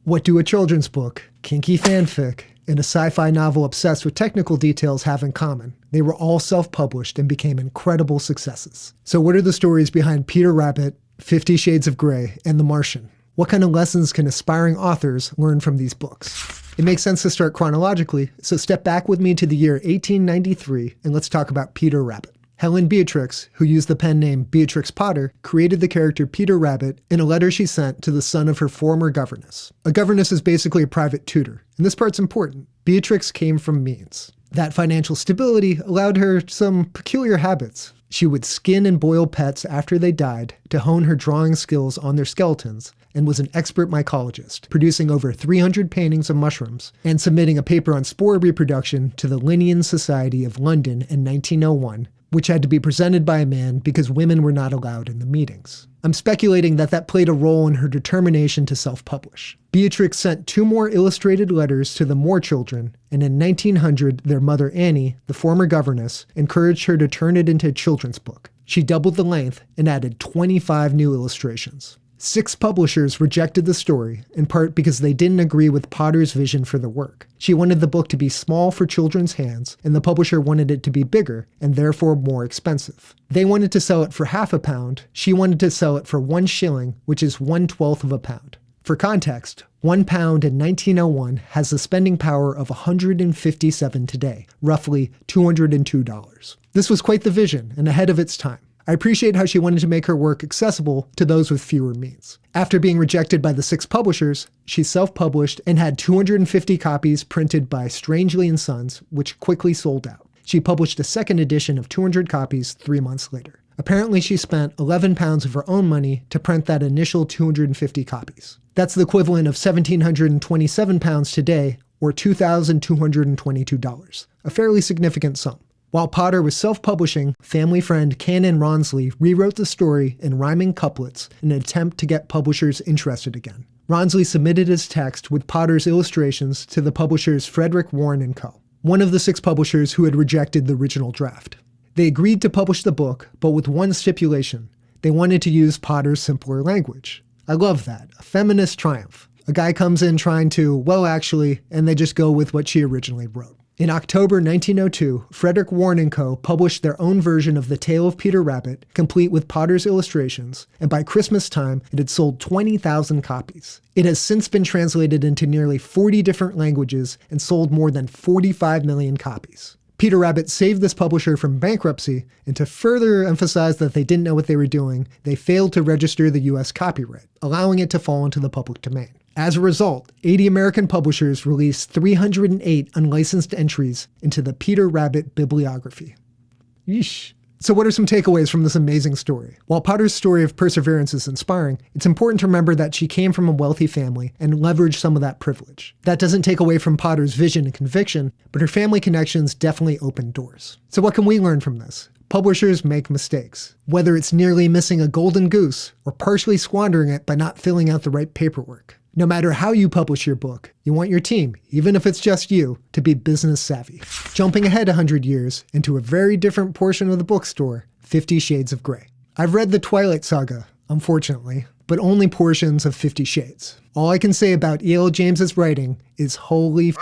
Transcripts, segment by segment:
What do a children's book, kinky fanfic, and a sci-fi novel obsessed with technical details have in common? They were all self-published and became incredible successes. So what are the stories behind Peter Rabbit, 50 Shades of Grey, and The Martian? What kind of lessons can aspiring authors learn from these books? It makes sense to start chronologically, so step back with me to the year 1893 and let's talk about Peter Rabbit. Helen Beatrix, who used the pen name Beatrix Potter, created the character Peter Rabbit in a letter she sent to the son of her former governess. A governess is basically a private tutor, and this part's important. Beatrix came from means. That financial stability allowed her some peculiar habits. She would skin and boil pets after they died to hone her drawing skills on their skeletons, and was an expert mycologist, producing over 300 paintings of mushrooms and submitting a paper on spore reproduction to the Linnean Society of London in 1901, which had to be presented by a man because women were not allowed in the meetings. I'm speculating that played a role in her determination to self-publish. Beatrix sent 2 more illustrated letters to the Moore children, and in 1900, their mother Annie, the former governess, encouraged her to turn it into a children's book. She doubled the length and added 25 new illustrations. 6 publishers rejected the story, in part because they didn't agree with Potter's vision for the work. She wanted the book to be small for children's hands, and the publisher wanted it to be bigger, and therefore more expensive. They wanted to sell it for £0.50. She wanted to sell it for 1 shilling, which is 1/12 of a pound. For context, £1 in 1901 has the spending power of 157 today, roughly $202. This was quite the vision, and ahead of its time. I appreciate how she wanted to make her work accessible to those with fewer means. After being rejected by the 6 publishers, she self-published and had 250 copies printed by Strangely & Sons, which quickly sold out. She published a second edition of 200 copies 3 months later. Apparently, she spent £11 of her own money to print that initial 250 copies. That's the equivalent of £1,727 today, or $2,222, a fairly significant sum. While Potter was self-publishing, family friend Canon Rawnsley rewrote the story in rhyming couplets in an attempt to get publishers interested again. Rawnsley submitted his text with Potter's illustrations to the publishers Frederick Warren & Co., one of the 6 publishers who had rejected the original draft. They agreed to publish the book, but with one stipulation. They wanted to use Potter's simpler language. I love that. A feminist triumph. A guy comes in trying to, well actually, and they just go with what she originally wrote. In October 1902, Frederick Warren & Co. published their own version of The Tale of Peter Rabbit, complete with Potter's illustrations, and by Christmas time, it had sold 20,000 copies. It has since been translated into nearly 40 different languages and sold more than 45 million copies. Peter Rabbit saved this publisher from bankruptcy, and to further emphasize that they didn't know what they were doing, they failed to register the US copyright, allowing it to fall into the public domain. As a result, 80 American publishers released 308 unlicensed entries into the Peter Rabbit bibliography. Yeesh. So what are some takeaways from this amazing story? While Potter's story of perseverance is inspiring, it's important to remember that she came from a wealthy family and leveraged some of that privilege. That doesn't take away from Potter's vision and conviction, but her family connections definitely opened doors. So what can we learn from this? Publishers make mistakes, whether it's nearly missing a golden goose or partially squandering it by not filling out the right paperwork. No matter how you publish your book, you want your team, even if it's just you, to be business savvy. Jumping ahead 100 years into a very different portion of the bookstore, 50 Shades of Grey. I've read the Twilight Saga, unfortunately, but only portions of 50 Shades. All I can say about E.L. James's writing is holy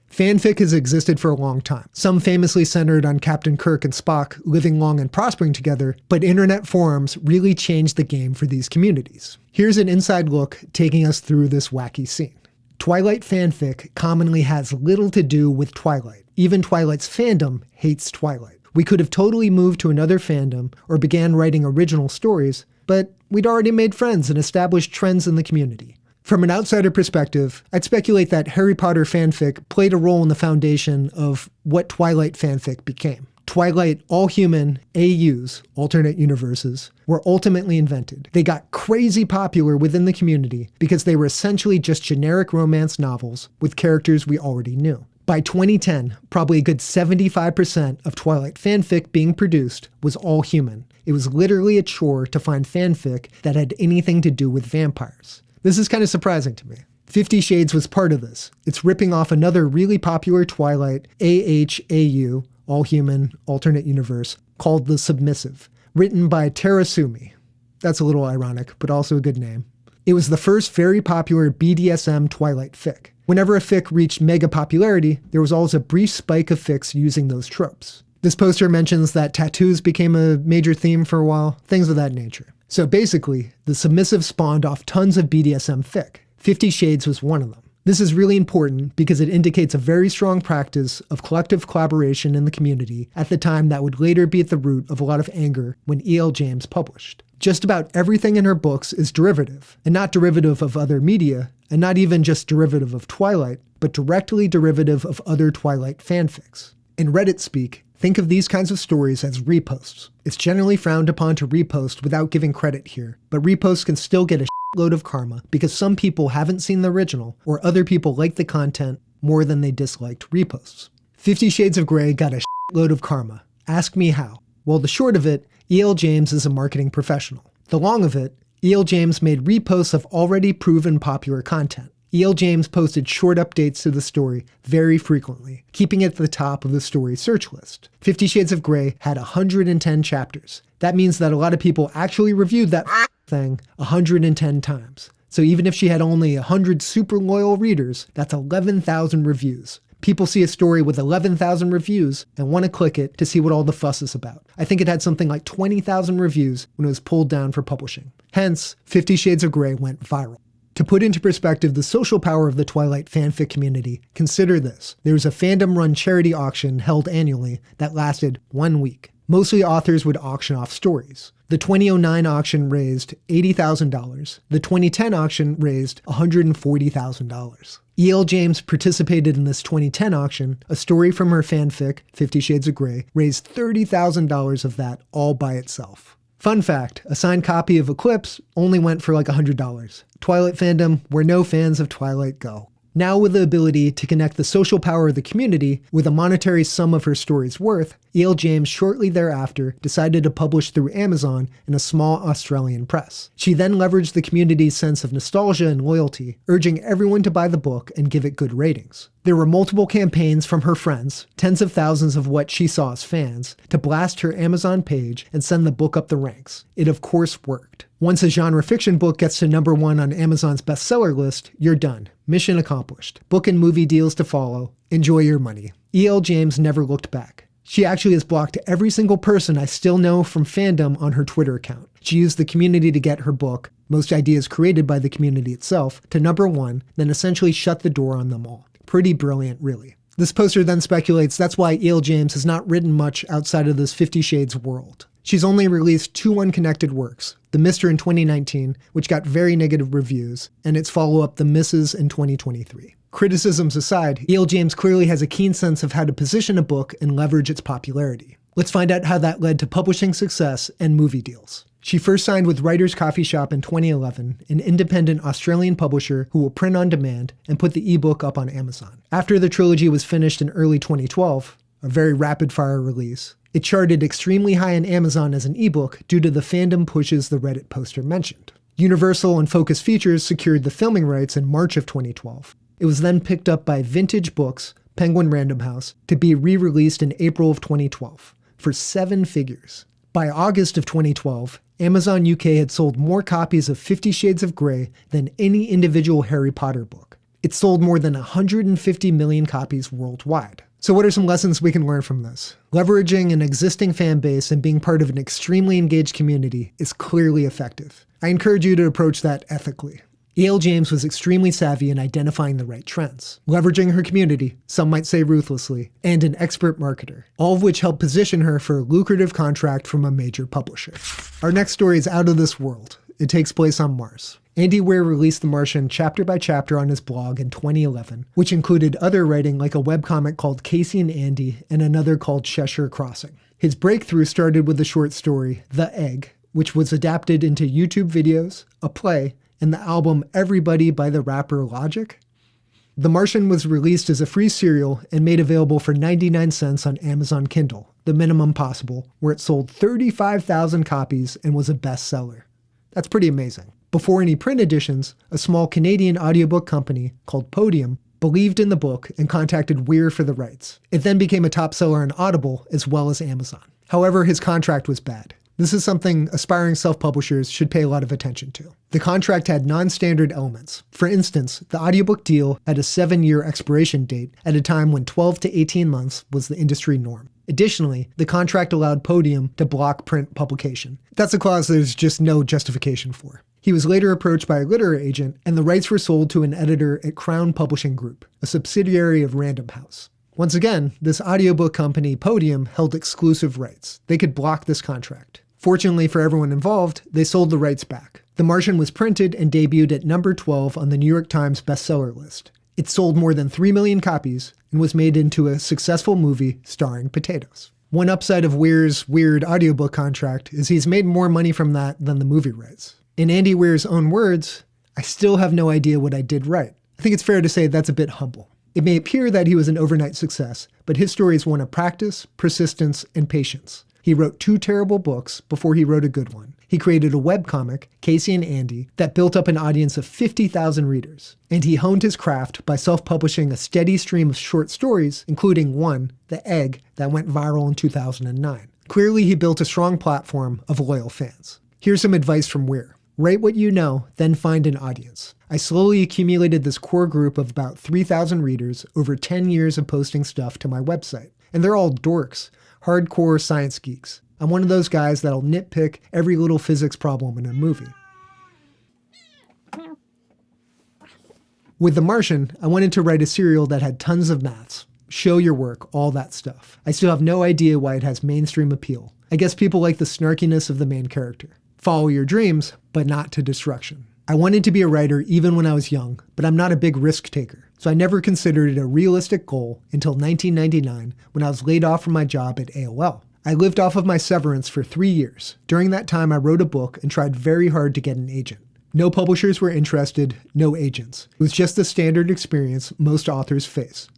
fanfic has existed for a long time, some famously centered on Captain Kirk and Spock living long and prospering together, but internet forums really changed the game for these communities. Here's an inside look taking us through this wacky scene. Twilight fanfic commonly has little to do with Twilight. Even Twilight's fandom hates Twilight. We could have totally moved to another fandom or began writing original stories, but we'd already made friends and established trends in the community. From an outsider perspective, I'd speculate that Harry Potter fanfic played a role in the foundation of what Twilight fanfic became. Twilight all-human AUs, alternate universes, were ultimately invented. They got crazy popular within the community because they were essentially just generic romance novels with characters we already knew. By 2010, probably a good 75% of Twilight fanfic being produced was all human. It was literally a chore to find fanfic that had anything to do with vampires. This is kind of surprising to me. 50 Shades was part of this. It's ripping off another really popular Twilight AHAU, all-human, alternate universe, called The Submissive, written by Tara Sumi. That's a little ironic, but also a good name. It was the first very popular BDSM Twilight fic. Whenever a fic reached mega popularity, there was always a brief spike of fics using those tropes. This poster mentions that tattoos became a major theme for a while, things of that nature. So basically, the submissive spawned off tons of BDSM fic. 50 Shades was one of them. This is really important because it indicates a very strong practice of collective collaboration in the community at the time that would later be at the root of a lot of anger when E.L. James published. Just about everything in her books is derivative, and not derivative of other media, and not even just derivative of Twilight, but directly derivative of other Twilight fanfics. In Reddit speak, think of these kinds of stories as reposts. It's generally frowned upon to repost without giving credit here, but reposts can still get a load of karma because some people haven't seen the original, or other people like the content more than they disliked reposts. 50 Shades of Grey got a load of karma. Ask me how. Well, the short of it, E.L. James is a marketing professional. The long of it, E.L. James made reposts of already proven popular content. E.L. James posted short updates to the story very frequently, keeping it at the top of the story search list. 50 Shades of Grey had 110 chapters. That means that a lot of people actually reviewed that thing 110 times. So even if she had only 100 super loyal readers, that's 11,000 reviews. People see a story with 11,000 reviews and want to click it to see what all the fuss is about. I think it had something like 20,000 reviews when it was pulled down for publishing. Hence, 50 Shades of Grey went viral. To put into perspective the social power of the Twilight fanfic community, consider this. There was a fandom-run charity auction held annually that lasted 1 week. Mostly authors would auction off stories. The 2009 auction raised $80,000. The 2010 auction raised $140,000. E.L. James participated in this 2010 auction. A story from her fanfic, 50 Shades of Grey, raised $30,000 of that all by itself. Fun fact, a signed copy of Eclipse only went for like $100. Twilight fandom, where no fans of Twilight go. Now with the ability to connect the social power of the community with a monetary sum of her story's worth, E.L. James shortly thereafter decided to publish through Amazon in a small Australian press. She then leveraged the community's sense of nostalgia and loyalty, urging everyone to buy the book and give it good ratings. There were multiple campaigns from her friends, tens of thousands of what she saw as fans, to blast her Amazon page and send the book up the ranks. It of course worked. Once a genre fiction book gets to #1 on Amazon's bestseller list, you're done. Mission accomplished. Book and movie deals to follow. Enjoy your money. E.L. James never looked back. She actually has blocked every single person I still know from fandom on her Twitter account. She used the community to get her book, most ideas created by the community itself, to #1, then essentially shut the door on them all. Pretty brilliant, really. This poster then speculates that's why E.L. James has not written much outside of this 50 Shades world. She's only released 2 unconnected works, The Mister in 2019, which got very negative reviews, and its follow-up, The Mrs. in 2023. Criticisms aside, E.L. James clearly has a keen sense of how to position a book and leverage its popularity. Let's find out how that led to publishing success and movie deals. She first signed with Writer's Coffee Shop in 2011, an independent Australian publisher who will print on demand and put the ebook up on Amazon. After the trilogy was finished in early 2012, a very rapid-fire release, it charted extremely high on Amazon as an ebook due to the fandom pushes the Reddit poster mentioned. Universal and Focus Features secured the filming rights in March of 2012. It was then picked up by Vintage Books, Penguin Random House, to be re-released in April of 2012 for 7 figures. By August of 2012, Amazon UK had sold more copies of 50 Shades of Grey than any individual Harry Potter book. It sold more than 150 million copies worldwide. So what are some lessons we can learn from this? Leveraging an existing fan base and being part of an extremely engaged community is clearly effective. I encourage you to approach that ethically. E.L. James was extremely savvy in identifying the right trends, leveraging her community, some might say ruthlessly, and an expert marketer, all of which helped position her for a lucrative contract from a major publisher. Our next story is out of this world. It takes place on Mars. Andy Weir released The Martian chapter by chapter on his blog in 2011, which included other writing like a webcomic called Casey and Andy and another called Cheshire Crossing. His breakthrough started with the short story The Egg, which was adapted into YouTube videos, a play, and the album Everybody by the rapper Logic. The Martian was released as a free serial and made available for 99 cents on Amazon Kindle, the minimum possible, where it sold 35,000 copies and was a bestseller. That's pretty amazing. Before any print editions, a small Canadian audiobook company called Podium believed in the book and contacted Weir for the rights. It then became a top seller on Audible as well as Amazon. However, his contract was bad. This is something aspiring self-publishers should pay a lot of attention to. The contract had non-standard elements. For instance, the audiobook deal had a 7-year expiration date at a time when 12 to 18 months was the industry norm. Additionally, the contract allowed Podium to block print publication. That's a clause there's just no justification for. He was later approached by a literary agent, and the rights were sold to an editor at Crown Publishing Group, a subsidiary of Random House. Once again, this audiobook company, Podium, held exclusive rights. They could block this contract. Fortunately for everyone involved, they sold the rights back. The Martian was printed and debuted at number 12 on the New York Times bestseller list. It sold more than 3 million copies and was made into a successful movie starring potatoes. One upside of Weir's weird audiobook contract is he's made more money from that than the movie rights. In Andy Weir's own words, "I still have no idea what I did right." I think it's fair to say that's a bit humble. It may appear that he was an overnight success, but his story is one of practice, persistence, and patience. He wrote 2 terrible books before he wrote a good one. He created a webcomic, Casey and Andy, that built up an audience of 50,000 readers. And he honed his craft by self-publishing a steady stream of short stories, including one, The Egg, that went viral in 2009. Clearly, he built a strong platform of loyal fans. Here's some advice from Weir. Write what you know, then find an audience. I slowly accumulated this core group of about 3,000 readers over 10 years of posting stuff to my website. And they're all dorks, hardcore science geeks. I'm one of those guys that'll nitpick every little physics problem in a movie. With The Martian, I wanted to write a serial that had tons of maths, show your work, all that stuff. I still have no idea why it has mainstream appeal. I guess people like the snarkiness of the main character. Follow your dreams, but not to destruction. I wanted to be a writer even when I was young, but I'm not a big risk taker, so I never considered it a realistic goal until 1999 when I was laid off from my job at AOL. I lived off of my severance for 3 years. During that time, I wrote a book and tried very hard to get an agent. No publishers were interested, no agents. It was just the standard experience most authors face.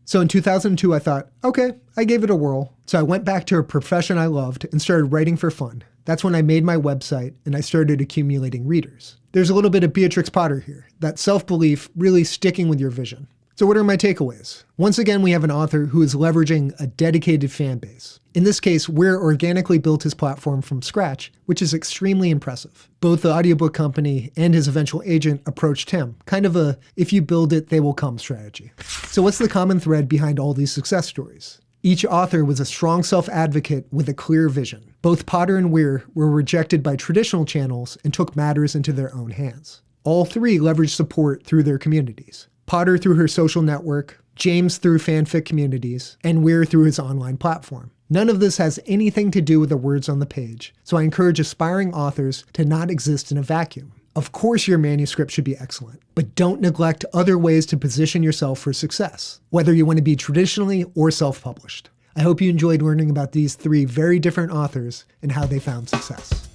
So in 2002, I thought, okay, I gave it a whirl. So I went back to a profession I loved and started writing for fun. That's when I made my website and I started accumulating readers. There's a little bit of Beatrix Potter here, that self-belief really sticking with your vision. So what are my takeaways? Once again, we have an author who is leveraging a dedicated fan base. In this case, Weir organically built his platform from scratch, which is extremely impressive. Both the audiobook company and his eventual agent approached him, kind of a if you build it, they will come strategy. So what's the common thread behind all these success stories? Each author was a strong self-advocate with a clear vision. Both Potter and Weir were rejected by traditional channels and took matters into their own hands. All 3 leveraged support through their communities. Potter through her social network, James through fanfic communities, and Weir through his online platform. None of this has anything to do with the words on the page, so I encourage aspiring authors to not exist in a vacuum. Of course your manuscript should be excellent, but don't neglect other ways to position yourself for success, whether you want to be traditionally or self-published. I hope you enjoyed learning about these 3 very different authors and how they found success.